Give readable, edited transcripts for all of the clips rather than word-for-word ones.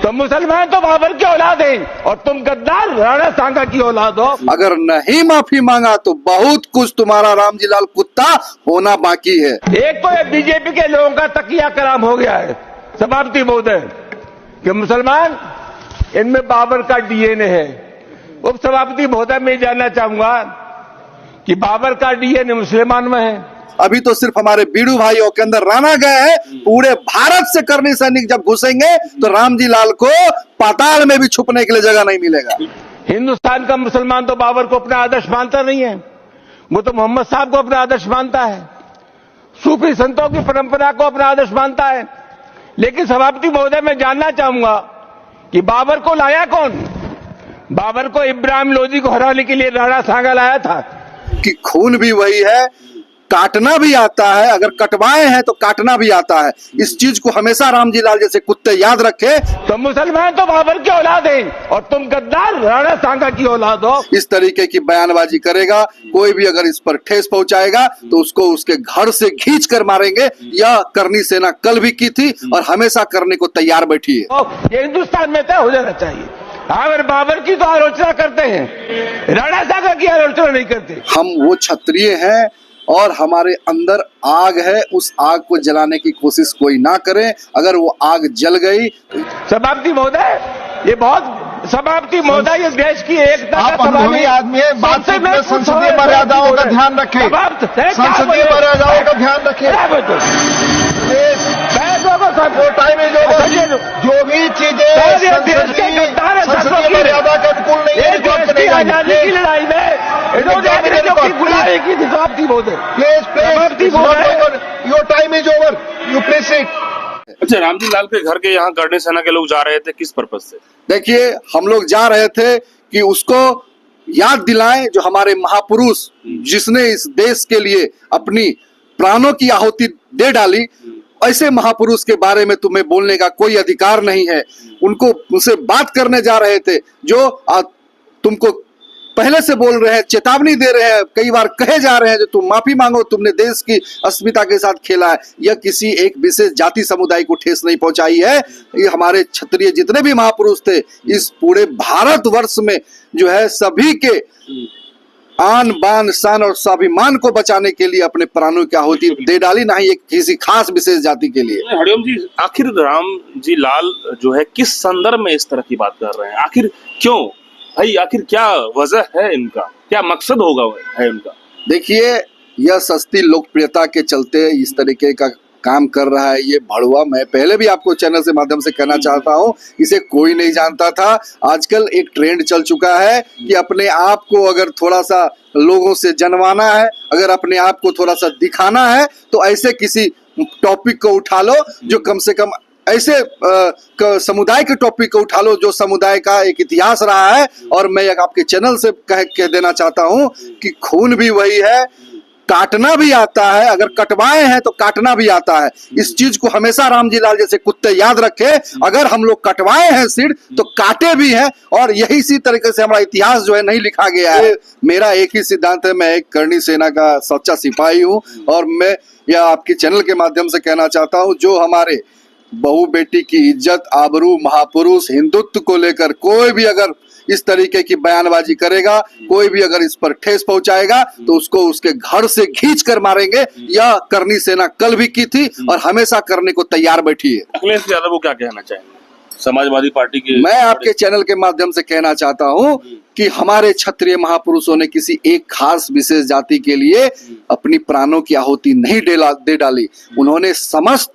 तो मुसलमान तो बाबर की औलाद हैं और तुम गद्दार राणा सांगा की औलाद हो। अगर नहीं माफी मांगा तो बहुत कुछ तुम्हारा रामजी लाल कुत्ता होना बाकी है। एक तो ये बीजेपी के लोगों का तकिया कलाम हो गया है सभापति महोदय कि मुसलमान इनमें बाबर का डीएनए है। उप सभापति महोदय मैं जानना चाहूंगा कि बाबर का डीएनए मुसलमान में है। अभी तो सिर्फ हमारे बीड़ू भाइयों के अंदर राणा गए हैं, पूरे भारत से करनी सैनिक जब घुसेंगे तो रामजी लाल को पाताल में भी छुपने के लिए जगह नहीं मिलेगा। हिंदुस्तान का मुसलमान तो बाबर को अपना आदर्श मानता नहीं है, वो तो मोहम्मद साहब को अपना आदर्श मानता है, सूफी संतों की परंपरा को अपना आदर्श मानता है। लेकिन सभापति महोदय मैं जानना चाहूंगा कि बाबर को लाया कौन? बाबर को इब्राहिम लोदी को हराने के लिए राणा सांगा लाया था कि खून भी वही है, काटना भी आता है, अगर कटवाए हैं तो काटना भी आता है। इस चीज को हमेशा रामजी लाल जैसे कुत्ते याद रखे। तो मुसलमान तो बाबर की औलाद हैं और तुम गद्दार राणा सांगा की औलाद हो। इस तरीके की बयानबाजी करेगा, कोई भी अगर इस पर ठेस पहुंचाएगा तो उसको उसके घर से खींच कर मारेंगे। यह करनी सेना कल भी की थी और हमेशा करने को तैयार बैठी है। ये हिंदुस्तान में तय हो जाना चाहिए। अगर बाबर की तो आलोचना करते हैं, राणा सांगा की आलोचना नहीं करते। हम वो क्षत्रिय हैं और हमारे अंदर आग है, उस आग को जलाने की कोशिश कोई ना करे। अगर वो आग जल गई। सभापति महोदय ये बहुत सभापति महोदय ये देश की एकता आप अनुभवी आदमी है, बातचीत में संसदीय मर्यादाओं का ध्यान रखें। संसदीय मर्यादाओं का ध्यान रखें। वो टाइम है जो भी चीजें संसदीय मर्यादा का अनुकूल नहीं है की आजादी की लड़ाई में इन्होंने गुलामी की थी सभापति महोदय। Your time is over, you please sit. अच्छा, रामजी लाल के घर के यहाँ करनी सेना के लोग जा रहे थे, किस पर्पज से? देखिए, हम लोग जा रहे थे कि उसको याद दिलाएं जो हमारे महापुरुष जिसने इस देश के लिए अपनी प्राणों की आहुति दे डाली, ऐसे महापुरुष के बारे में तुम्हें बोलने का कोई अधिकार नहीं है। उनसे बात करने जा रहे थे जो तुमको पहले से बोल रहे हैं, चेतावनी दे रहे हैं, कई बार कहे जा रहे हैं जो तुम माफी मांगो, तुमने देश की अस्मिता के साथ खेला है। यह किसी एक विशेष जाति समुदाय को ठेस नहीं पहुंचाई है। ये हमारे क्षत्रिय जितने भी महापुरुष थे इस पूरे भारतवर्ष में जो है सभी के आन बान शान और स्वाभिमान को बचाने के लिए अपने प्राणों की आहुति दे डाली, ना ही एक किसी खास विशेष जाति के लिए। हरिओम जी, आखिर राम जी लाल जो है किस संदर्भ में इस तरह की बात कर रहे हैं? आखिर क्यों भाई, आखिर क्या वजह है इनका, क्या मकसद होगा है इनका? देखिए, यह सस्ती लोकप्रियता के चलते इस तरीके का काम कर रहा है ये भड़ुआ। मैं पहले भी आपको चैनल से माध्यम से कहना चाहता हूं, इसे कोई नहीं जानता था। आजकल एक ट्रेंड चल चुका है कि अपने आप को अगर थोड़ा सा लोगों से जनवाना है, अगर अपने आप को थोड़ा सा दिखाना है तो ऐसे किसी टॉपिक को उठा लो जो कम से कम ऐसे समुदाय के टॉपिक को उठा लो जो समुदाय का एक इतिहास रहा है। और मैं आपके चैनल से कह देना चाहता हूं कि खून भी वही है, काटना भी आता है, अगर कटवाए हैं तो काटना भी आता है। इस चीज को हमेशा रामजी लाल जैसे कुत्ते याद रखे। अगर हम लोग कटवाए हैं सिर तो काटे भी हैं, और यही इसी तरीके से हमारा इतिहास जो है नहीं लिखा गया है। मेरा एक ही सिद्धांत है, मैं एक करनी सेना का सच्चा सिपाही हूं और मैं यह आपके चैनल के माध्यम से कहना चाहता हूं, जो हमारे बहू बेटी की इज्जत, आबरू, महापुरुष, हिंदुत्व को लेकर कोई भी अगर इस तरीके की बयानबाजी करेगा, कोई भी अगर इस पर ठेस पहुंचाएगा तो उसको उसके घर से खींच कर मारेंगे। यह करनी सेना कल भी की थी और हमेशा करने को तैयार बैठी है। अखिलेश यादव को क्या कहना चाहेंगे समाजवादी पार्टी के? मैं आपके चैनल के माध्यम से कहना चाहता हूं कि हमारे क्षत्रिय महापुरुषों ने किसी एक खास विशेष जाति के लिए अपनी प्राणों की आहुति नहीं दे डाली। उन्होंने समस्त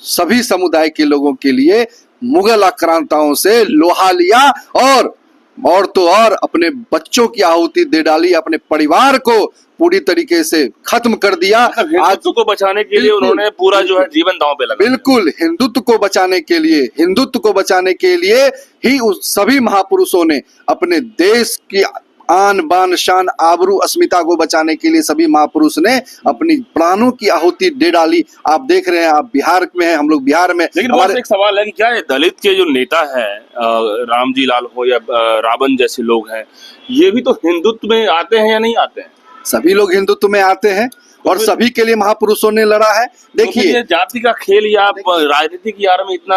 सभी समुदाय के लोगों के लिए मुगल आक्रांताओं से लोहा लिया और तो और अपने बच्चों की आहुति दे डाली, अपने परिवार को पूरी तरीके से खत्म कर दिया। हिंदुत्व को बचाने के लिए उन्होंने पूरा जो है जीवन दांव पे लगा। बिल्कुल, हिंदुत्व को बचाने के लिए ही उस सभी महापुरुषों ने अपने देश की आन बान शान आबरू अस्मिता को बचाने के लिए सभी महापुरुष ने अपनी प्राणों की आहुति दे डाली। आप देख रहे हैं, आप बिहार में हैं, हम लोग बिहार में। लेकिन हमारे एक सवाल है कि क्या ये दलित के जो नेता है रामजी लाल हो या रावण जैसे लोग हैं, ये भी तो हिंदुत्व में आते हैं या नहीं आते हैं? सभी लोग हिंदुत्व में आते हैं और सभी के लिए महापुरुषों ने लड़ा है। देखिए जाति का खेल या राजनीति की यार में इतना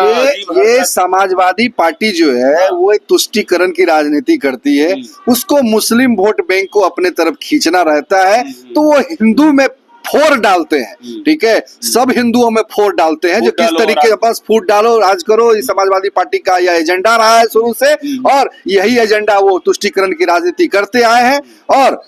ये समाजवादी पार्टी जो है वो एक तुष्टीकरण की राजनीति करती है, उसको मुस्लिम वोट बैंक को अपने तरफ खींचना रहता है, तो वो हिंदू में फोड़ डालते हैं। ठीक है, सब हिंदुओं में फोड़ डालते हैं, जो किस तरीके के पास फूट डालो राज करो, ये समाजवादी पार्टी का यह एजेंडा रहा है शुरू से, और यही एजेंडा वो तुष्टीकरण की राजनीति करते आए हैं। और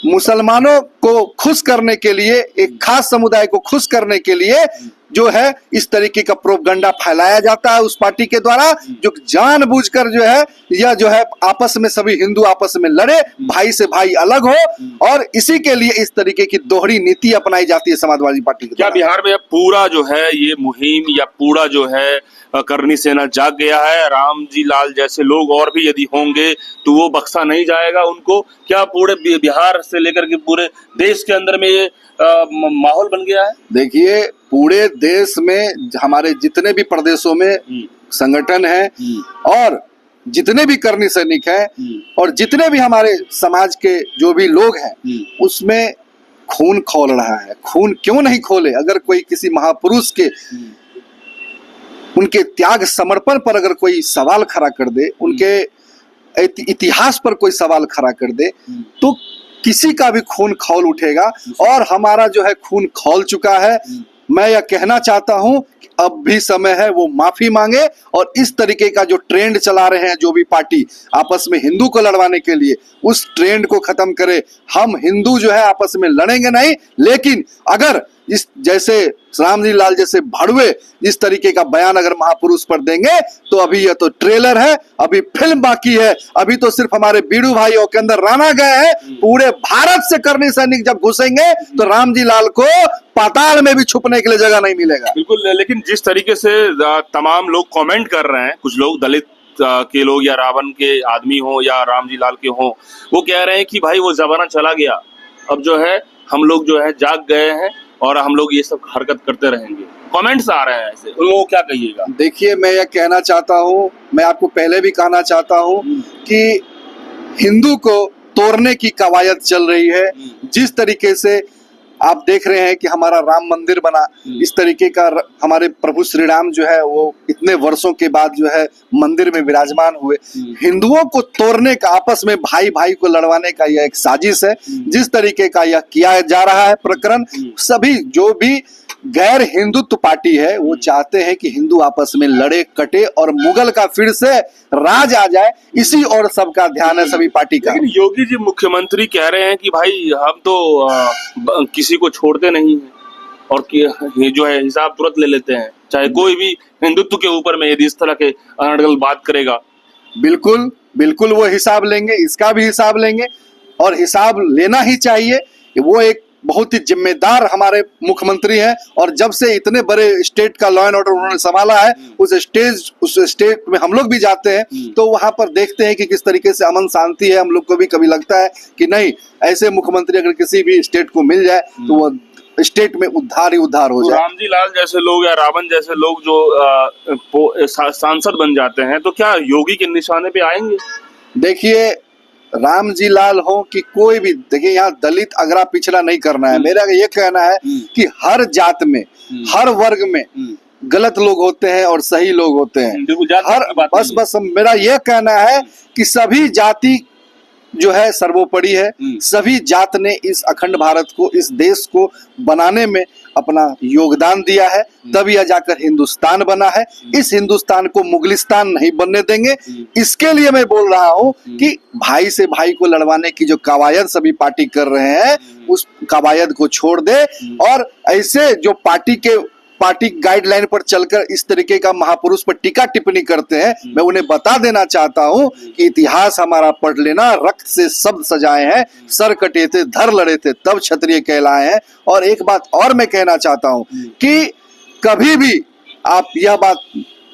मुसलमानों को खुश करने के लिए, एक खास समुदाय को खुश करने के लिए जो है इस तरीके का प्रोपगंडा फैलाया जाता है उस पार्टी के द्वारा, जो जानबूझकर जो है यह जो है आपस में सभी हिंदू आपस में लड़े, भाई से भाई अलग हो, और इसी के लिए इस तरीके की दोहरी नीति अपनाई जाती है समाजवादी पार्टी के क्या बिहार में पूरा जो है ये मुहिम या पूरा जो है करनी सेना जाग गया है? राम जी लाल जैसे लोग और भी यदि होंगे तो वो बख्शा नहीं जाएगा उनको? क्या पूरे बिहार से लेकर के पूरे देश के अंदर में ये माहौल बन गया है? देखिए, पूरे देश में हमारे जितने भी प्रदेशों में संगठन है और जितने भी करनी सैनिक हैं और जितने भी हमारे समाज के जो भी लोग हैं, उसमें खून खौल रहा है। खून क्यों नहीं खोले? अगर कोई किसी महापुरुष के उनके त्याग समर्पण पर अगर कोई सवाल खड़ा कर दे, उनके इतिहास पर कोई सवाल खड़ा कर दे, तो किसी का भी खून खौल उठेगा। और हमारा जो है खून खौल चुका है। मैं यह कहना चाहता हूं कि अब भी समय है वो माफी मांगे, और इस तरीके का जो ट्रेंड चला रहे हैं जो भी पार्टी आपस में हिंदू को लड़वाने के लिए, उस ट्रेंड को खत्म करे। हम हिंदू जो है आपस में लड़ेंगे नहीं, लेकिन अगर इस जैसे राम जी लाल जैसे भड़वे इस तरीके का बयान अगर महापुरुष पर देंगे, तो अभी यह तो ट्रेलर है, अभी फिल्म बाकी है। अभी तो सिर्फ हमारे बीड़ू भाइयों के अंदर राना गए हैं। पूरे भारत से करनी सैनिक जब घुसेंगे तो राम जी लाल को पाताल में भी छुपने के लिए जगह नहीं मिलेगा। बिल्कुल, लेकिन जिस तरीके से तमाम लोग कमेंट कर रहे हैं, कुछ लोग दलित के लोग या रावण के आदमी हो या राम जी लाल के हो, वो कह रहे हैं कि भाई वो जमाना चला गया, अब जो है हम लोग जो है जाग गए हैं और हम लोग ये सब हरकत करते रहेंगे। कमेंट्स आ रहे हैं ऐसे, उन लोगों को क्या कहिएगा? देखिए, मैं यह कहना चाहता हूँ, मैं आपको पहले भी कहना चाहता हूँ कि हिंदू को तोड़ने की कवायद चल रही है। जिस तरीके से आप देख रहे हैं कि हमारा राम मंदिर बना, इस तरीके का हमारे प्रभु श्री राम जो है वो इतने वर्षों के बाद जो है मंदिर में विराजमान हुए। हिंदुओं को तोड़ने का, आपस में भाई भाई को लड़वाने का यह एक साजिश है। जिस तरीके का यह किया जा रहा है प्रकरण, सभी जो भी गैर हिंदुत्व पार्टी है वो चाहते हैं कि हिंदू आपस में लड़े कटे और मुगल का फिर से राज आ जाए। इसी और सबका ध्यान है सभी पार्टी का। लेकिन योगी जी मुख्यमंत्री कह रहे हैं कि भाई हम तो किसी को छोड़ते नहीं हैं और ये जो है हिसाब तुरंत ले लेते हैं, चाहे कोई भी हिंदुत्व के ऊपर में यदि इस तरह के अनर्गल बात करेगा। बिल्कुल बिल्कुल वो हिसाब लेंगे, इसका भी हिसाब लेंगे, और हिसाब लेना ही चाहिए। वो एक बहुत ही जिम्मेदार हमारे मुख्यमंत्री हैं, और जब से इतने बड़े स्टेट का लॉ एंड ऑर्डर उन्होंने संभाला है, उस स्टेट में हम लोग भी जाते हैं तो वहां पर देखते हैं कि किस तरीके से अमन शांति है। हम लोग को भी कभी लगता है कि नहीं, ऐसे मुख्यमंत्री अगर किसी भी स्टेट को मिल जाए तो वो स्टेट में उद्धार ही उद्धार हो जाए। राम जी लाल जैसे लोग या रावण जैसे लोग जो सांसद बन जाते हैं, तो क्या योगी के निशाने पे आएंगे? देखिए, राम जी लाल हो कि कोई भी, देखिए यहाँ दलित अगरा पिछड़ा नहीं करना है। मेरा ये कहना है कि हर जात में, हर वर्ग में गलत लोग होते हैं और सही लोग होते हैं। हर बस मेरा ये कहना है कि सभी जाति जो है सर्वोपरि है। सभी जात ने इस अखंड भारत को, इस देश को बनाने में अपना योगदान दिया है, तब यह जाकर हिंदुस्तान बना है। इस हिंदुस्तान को मुगलिस्तान नहीं बनने देंगे। इसके लिए मैं बोल रहा हूं कि भाई से भाई को लड़वाने की जो कवायद सभी पार्टी कर रहे हैं, उस कवायद को छोड़ दे, और ऐसे जो पार्टी गाइडलाइन पर चलकर इस तरीके का महापुरुष पर टीका टिप्पणी करते हैं, मैं उन्हें बता देना चाहता हूं कि इतिहास हमारा पढ़ लेना। रक्त से शब्द सजाए हैं, सर कटे थे, धर लड़े थे, तब क्षत्रिय कहलाए हैं। और एक बात और मैं कहना चाहता हूं कि कभी भी आप यह बात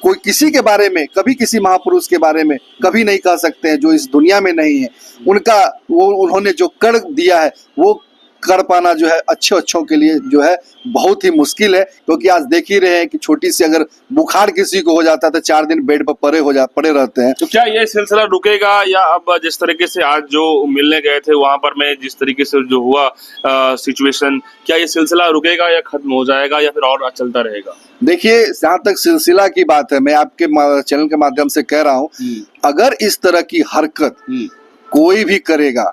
कोई किसी के बारे में, कभी किसी महापुरुष के बारे में कभी नहीं कह सकते हैं जो इस दुनिया में नहीं है। उन्होंने जो कर दिया है वो कर पाना जो है अच्छों के लिए जो है बहुत ही मुश्किल है, क्योंकि आज देख ही रहे हैं कि छोटी सी अगर बुखार किसी को हो जाता है तो 4 दिन बेड पर पड़े रहते हैं। तो क्या ये सिलसिला रुकेगा, या अब जिस तरीके से आज जो मिलने गए थे वहां पर में जिस तरीके से जो हुआ सिचुएशन, क्या ये सिलसिला रुकेगा या खत्म हो जाएगा या फिर और चलता रहेगा? देखिए, जहां तक सिलसिला की बात है, मैं आपके चैनल के माध्यम से कह रहा हूं, अगर इस तरह की हरकत कोई भी करेगा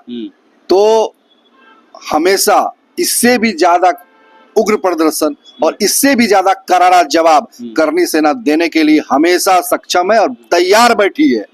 तो हमेशा इससे भी ज्यादा उग्र प्रदर्शन और इससे भी ज्यादा करारा जवाब करनी सेना देने के लिए हमेशा सक्षम है और तैयार बैठी है।